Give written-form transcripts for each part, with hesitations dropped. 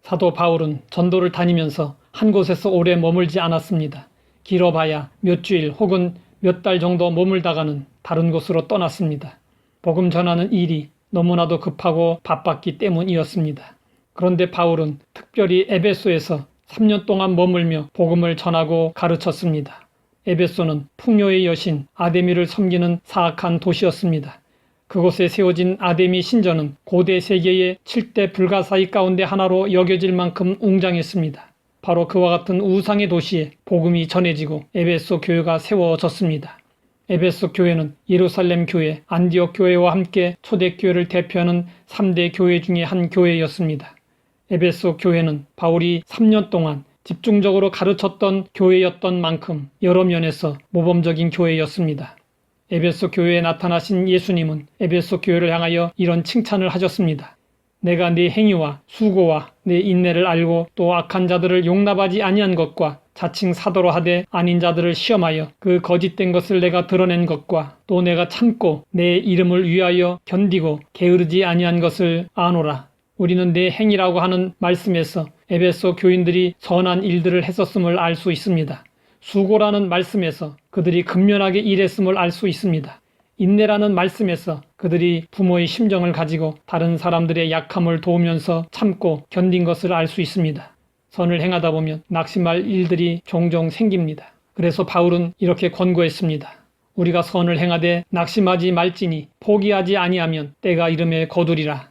사도 바울은 전도를 다니면서 한 곳에서 오래 머물지 않았습니다. 길어봐야 몇 주일 혹은 몇 달 정도 머물다가는 다른 곳으로 떠났습니다. 복음 전하는 일이 너무나도 급하고 바빴기 때문이었습니다. 그런데 바울은 특별히 에베소에서 3년 동안 머물며 복음을 전하고 가르쳤습니다. 에베소는 풍요의 여신 아데미를 섬기는 사악한 도시였습니다. 그곳에 세워진 아데미 신전은 고대 세계의 7대 불가사의 가운데 하나로 여겨질 만큼 웅장했습니다. 바로 그와 같은 우상의 도시에 복음이 전해지고 에베소 교회가 세워졌습니다. 에베소 교회는 예루살렘 교회, 안디옥 교회와 함께 초대교회를 대표하는 3대 교회 중의 한 교회였습니다. 에베소 교회는 바울이 3년 동안 집중적으로 가르쳤던 교회였던 만큼 여러 면에서 모범적인 교회였습니다. 에베소 교회에 나타나신 예수님은 에베소 교회를 향하여 이런 칭찬을 하셨습니다. 내가 네 행위와 수고와 네 인내를 알고 또 악한 자들을 용납하지 아니한 것과 자칭 사도로 하되 아닌 자들을 시험하여 그 거짓된 것을 내가 드러낸 것과 또 내가 참고 내 이름을 위하여 견디고 게으르지 아니한 것을 아노라. 우리는 내 행위라고 하는 말씀에서 에베소 교인들이 선한 일들을 했었음을 알 수 있습니다. 수고라는 말씀에서 그들이 근면하게 일했음을 알 수 있습니다. 인내라는 말씀에서 그들이 부모의 심정을 가지고 다른 사람들의 약함을 도우면서 참고 견딘 것을 알 수 있습니다. 선을 행하다 보면 낙심할 일들이 종종 생깁니다. 그래서 바울은 이렇게 권고했습니다. 우리가 선을 행하되 낙심하지 말지니 포기하지 아니하면 때가 이름에 거두리라.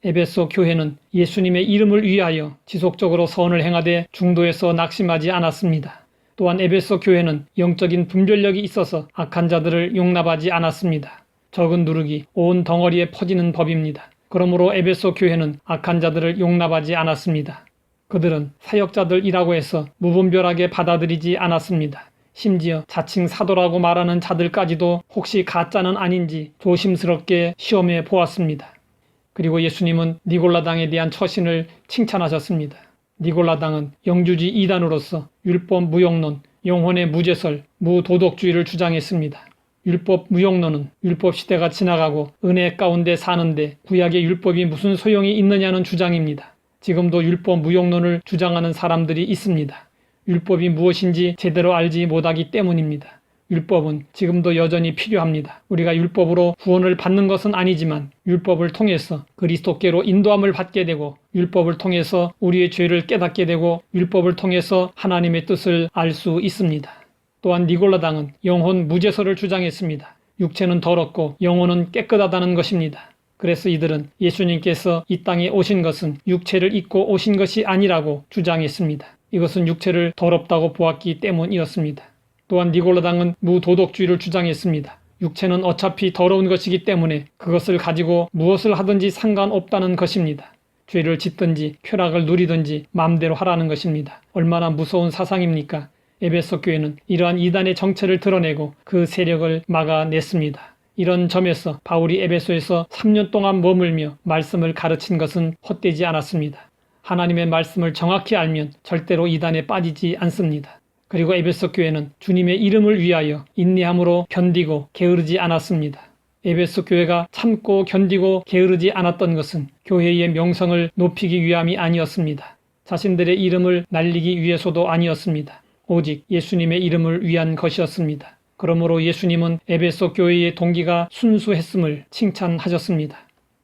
에베소 교회는 예수님의 이름을 위하여 지속적으로 선을 행하되 중도에서 낙심하지 않았습니다. 또한 에베소 교회는 영적인 분별력이 있어서 악한 자들을 용납하지 않았습니다. 적은 누룩이 온 덩어리에 퍼지는 법입니다. 그러므로 에베소 교회는 악한 자들을 용납하지 않았습니다. 그들은 사역자들이라고 해서 무분별하게 받아들이지 않았습니다. 심지어 자칭 사도라고 말하는 자들까지도 혹시 가짜는 아닌지 조심스럽게 시험해 보았습니다. 그리고 예수님은 니골라당에 대한 처신을 칭찬하셨습니다. 니골라당은 영주지 이단으로서 율법 무용론, 영혼의 무죄설, 무도덕주의를 주장했습니다. 율법 무용론은 율법 시대가 지나가고 은혜 가운데 사는데 구약의 율법이 무슨 소용이 있느냐는 주장입니다. 지금도 율법 무용론을 주장하는 사람들이 있습니다. 율법이 무엇인지 제대로 알지 못하기 때문입니다. 율법은 지금도 여전히 필요합니다. 우리가 율법으로 구원을 받는 것은 아니지만 율법을 통해서 그리스도께로 인도함을 받게 되고 율법을 통해서 우리의 죄를 깨닫게 되고 율법을 통해서 하나님의 뜻을 알 수 있습니다. 또한 니골라당은 영혼 무죄설을 주장했습니다. 육체는 더럽고 영혼은 깨끗하다는 것입니다. 그래서 이들은 예수님께서 이 땅에 오신 것은 육체를 입고 오신 것이 아니라고 주장했습니다. 이것은 육체를 더럽다고 보았기 때문이었습니다. 또한 니골라당은 무도덕주의를 주장했습니다. 육체는 어차피 더러운 것이기 때문에 그것을 가지고 무엇을 하든지 상관없다는 것입니다. 죄를 짓든지 쾌락을 누리든지 마음대로 하라는 것입니다. 얼마나 무서운 사상입니까? 에베소 교회는 이러한 이단의 정체를 드러내고 그 세력을 막아냈습니다. 이런 점에서 바울이 에베소에서 3년 동안 머물며 말씀을 가르친 것은 헛되지 않았습니다. 하나님의 말씀을 정확히 알면 절대로 이단에 빠지지 않습니다. 그리고 에베소 교회는 주님의 이름을 위하여 인내함으로 견디고 게으르지 않았습니다. 에베소 교회가 참고 견디고 게으르지 않았던 것은 교회의 명성을 높이기 위함이 아니었습니다. 자신들의 이름을 날리기 위해서도 아니었습니다. 오직 예수님의 이름을 위한 것이었습니다. 그러므로 예수님은 에베소 교회의 동기가 순수했음을 칭찬하셨습니다.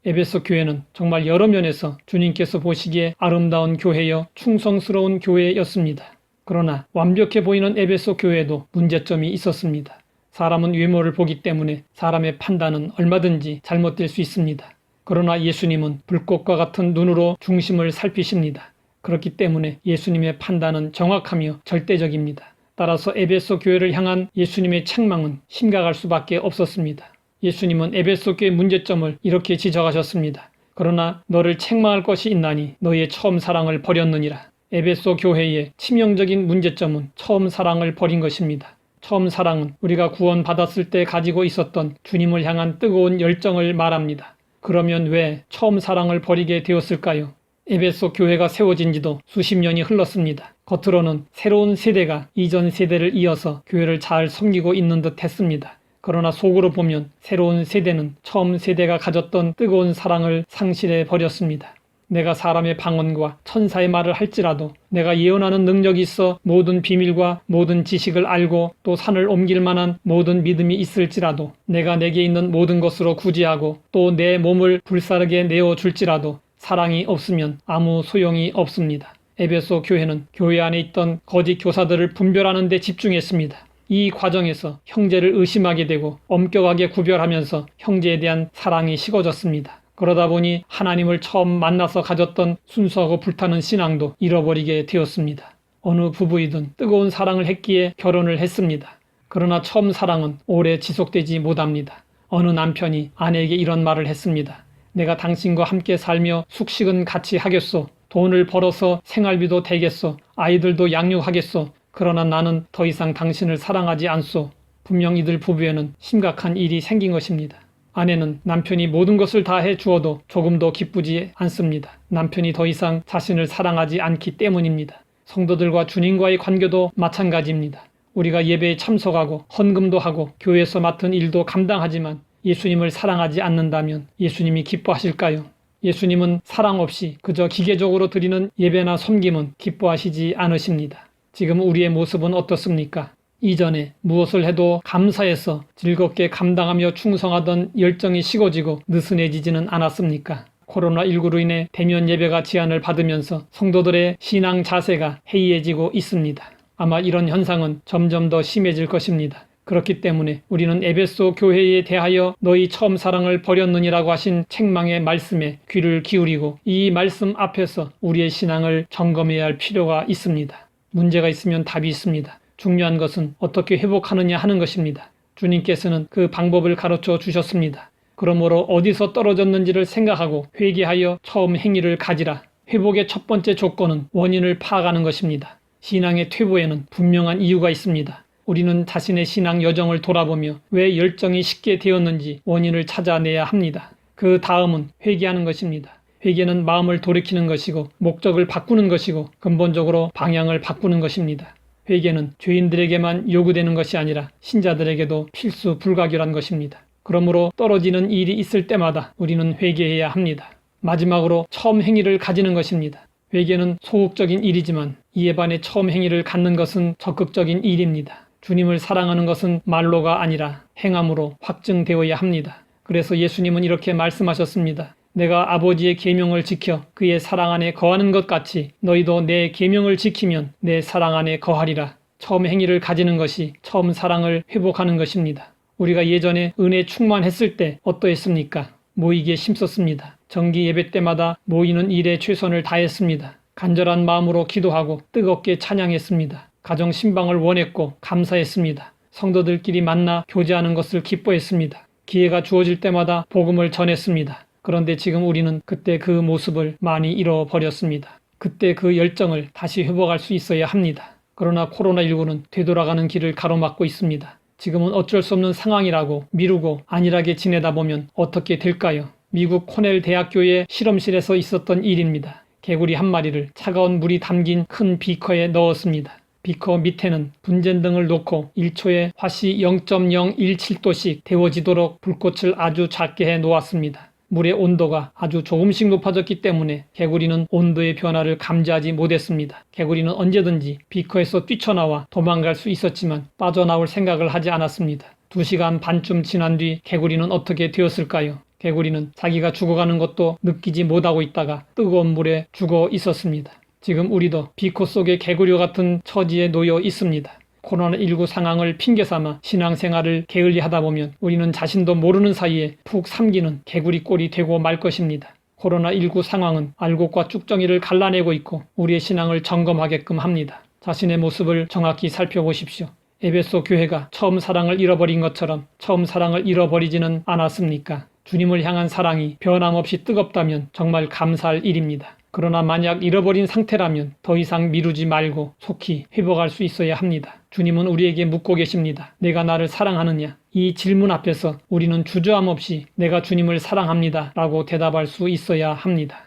에베소 교회는 정말 여러 면에서 주님께서 보시기에 아름다운 교회여 충성스러운 교회였습니다. 그러나 완벽해 보이는 에베소 교회에도 문제점이 있었습니다. 사람은 외모를 보기 때문에 사람의 판단은 얼마든지 잘못될 수 있습니다. 그러나 예수님은 불꽃과 같은 눈으로 중심을 살피십니다. 그렇기 때문에 예수님의 판단은 정확하며 절대적입니다. 따라서 에베소 교회를 향한 예수님의 책망은 심각할 수밖에 없었습니다. 예수님은 에베소 교회의 문제점을 이렇게 지적하셨습니다. 그러나 너를 책망할 것이 있나니 너의 처음 사랑을 버렸느니라. 에베소 교회의 치명적인 문제점은 처음 사랑을 버린 것입니다. 처음 사랑은 우리가 구원받았을 때 가지고 있었던 주님을 향한 뜨거운 열정을 말합니다. 그러면 왜 처음 사랑을 버리게 되었을까요? 에베소 교회가 세워진 지도 수십 년이 흘렀습니다. 겉으로는 새로운 세대가 이전 세대를 이어서 교회를 잘 섬기고 있는 듯 했습니다. 그러나 속으로 보면 새로운 세대는 처음 세대가 가졌던 뜨거운 사랑을 상실해 버렸습니다. 내가 사람의 방언과 천사의 말을 할지라도 내가 예언하는 능력이 있어 모든 비밀과 모든 지식을 알고 또 산을 옮길 만한 모든 믿음이 있을지라도 내가 내게 있는 모든 것으로 구제하고 또 내 몸을 불사르게 내어줄지라도 사랑이 없으면 아무 소용이 없습니다. 에베소 교회는 교회 안에 있던 거짓 교사들을 분별하는 데 집중했습니다. 이 과정에서 형제를 의심하게 되고 엄격하게 구별하면서 형제에 대한 사랑이 식어졌습니다. 그러다 보니 하나님을 처음 만나서 가졌던 순수하고 불타는 신앙도 잃어버리게 되었습니다. 어느 부부이든 뜨거운 사랑을 했기에 결혼을 했습니다. 그러나 처음 사랑은 오래 지속되지 못합니다. 어느 남편이 아내에게 이런 말을 했습니다. 내가 당신과 함께 살며 숙식은 같이 하겠소. 돈을 벌어서 생활비도 대겠소. 아이들도 양육하겠소. 그러나 나는 더 이상 당신을 사랑하지 않소. 분명 이들 부부에는 심각한 일이 생긴 것입니다. 아내는 남편이 모든 것을 다 해주어도 조금도 기쁘지 않습니다. 남편이 더 이상 자신을 사랑하지 않기 때문입니다. 성도들과 주님과의 관계도 마찬가지입니다. 우리가 예배에 참석하고 헌금도 하고 교회에서 맡은 일도 감당하지만 예수님을 사랑하지 않는다면 예수님이 기뻐하실까요? 예수님은 사랑 없이 그저 기계적으로 드리는 예배나 섬김은 기뻐하시지 않으십니다. 지금 우리의 모습은 어떻습니까? 이전에 무엇을 해도 감사해서 즐겁게 감당하며 충성하던 열정이 식어지고 느슨해지지는 않았습니까? 코로나19로 인해 대면 예배가 제한을 받으면서 성도들의 신앙 자세가 해이해지고 있습니다. 아마 이런 현상은 점점 더 심해질 것입니다. 그렇기 때문에 우리는 에베소 교회에 대하여 너희 처음 사랑을 버렸느니라고 하신 책망의 말씀에 귀를 기울이고 이 말씀 앞에서 우리의 신앙을 점검해야 할 필요가 있습니다. 문제가 있으면 답이 있습니다. 중요한 것은 어떻게 회복하느냐 하는 것입니다. 주님께서는 그 방법을 가르쳐 주셨습니다. 그러므로 어디서 떨어졌는지를 생각하고 회개하여 처음 행위를 가지라. 회복의 첫 번째 조건은 원인을 파악하는 것입니다. 신앙의 퇴보에는 분명한 이유가 있습니다. 우리는 자신의 신앙 여정을 돌아보며 왜 열정이 식게 되었는지 원인을 찾아내야 합니다. 그 다음은 회개하는 것입니다. 회개는 마음을 돌이키는 것이고 목적을 바꾸는 것이고 근본적으로 방향을 바꾸는 것입니다. 회개는 죄인들에게만 요구되는 것이 아니라 신자들에게도 필수 불가결한 것입니다. 그러므로 떨어지는 일이 있을 때마다 우리는 회개해야 합니다. 마지막으로 처음 행위를 가지는 것입니다. 회개는 소극적인 일이지만 이에 반해 처음 행위를 갖는 것은 적극적인 일입니다. 주님을 사랑하는 것은 말로가 아니라 행함으로 확증되어야 합니다. 그래서 예수님은 이렇게 말씀하셨습니다. 내가 아버지의 계명을 지켜 그의 사랑 안에 거하는 것 같이 너희도 내 계명을 지키면 내 사랑 안에 거하리라. 처음 행위를 가지는 것이 처음 사랑을 회복하는 것입니다. 우리가 예전에 은혜 충만했을 때 어떠했습니까? 모이기에 힘썼습니다. 정기 예배 때마다 모이는 일에 최선을 다했습니다. 간절한 마음으로 기도하고 뜨겁게 찬양했습니다. 가정 신방을 원했고 감사했습니다. 성도들끼리 만나 교제하는 것을 기뻐했습니다. 기회가 주어질 때마다 복음을 전했습니다. 그런데 지금 우리는 그때 그 모습을 많이 잃어버렸습니다. 그때 그 열정을 다시 회복할 수 있어야 합니다. 그러나 코로나19는 되돌아가는 길을 가로막고 있습니다. 지금은 어쩔 수 없는 상황이라고 미루고 안일하게 지내다 보면 어떻게 될까요? 미국 코넬 대학교의 실험실에서 있었던 일입니다. 개구리 한 마리를 차가운 물이 담긴 큰 비커에 넣었습니다. 비커 밑에는 분젠 등을 놓고 1초에 화씨 0.017도씩 데워지도록 불꽃을 아주 작게 해 놓았습니다. 물의 온도가 아주 조금씩 높아졌기 때문에 개구리는 온도의 변화를 감지하지 못했습니다. 개구리는 언제든지 비커에서 뛰쳐나와 도망갈 수 있었지만 빠져나올 생각을 하지 않았습니다. 2시간 반쯤 지난 뒤 개구리는 어떻게 되었을까요? 개구리는 자기가 죽어가는 것도 느끼지 못하고 있다가 뜨거운 물에 죽어 있었습니다. 지금 우리도 비코 속의 개구리와 같은 처지에 놓여 있습니다. 코로나19 상황을 핑계삼아 신앙생활을 게을리하다 보면 우리는 자신도 모르는 사이에 푹 삼기는 개구리 꼴이 되고 말 것입니다. 코로나19 상황은 알곡과 쭉정이를 갈라내고 있고 우리의 신앙을 점검하게끔 합니다. 자신의 모습을 정확히 살펴보십시오. 에베소 교회가 처음 사랑을 잃어버린 것처럼 처음 사랑을 잃어버리지는 않았습니까? 주님을 향한 사랑이 변함없이 뜨겁다면 정말 감사할 일입니다. 그러나 만약 잃어버린 상태라면 더 이상 미루지 말고 속히 회복할 수 있어야 합니다. 주님은 우리에게 묻고 계십니다. 내가 나를 사랑하느냐? 이 질문 앞에서 우리는 주저함 없이 내가 주님을 사랑합니다 라고 대답할 수 있어야 합니다.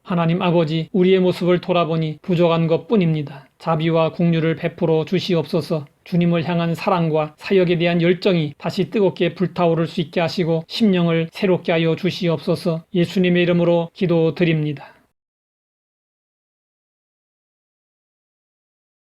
하나님 아버지, 우리의 모습을 돌아보니 부족한 것뿐입니다. 자비와 긍휼을 베풀어 주시옵소서. 주님을 향한 사랑과 사역에 대한 열정이 다시 뜨겁게 불타오를 수 있게 하시고 심령을 새롭게 하여 주시옵소서. 예수님의 이름으로 기도드립니다.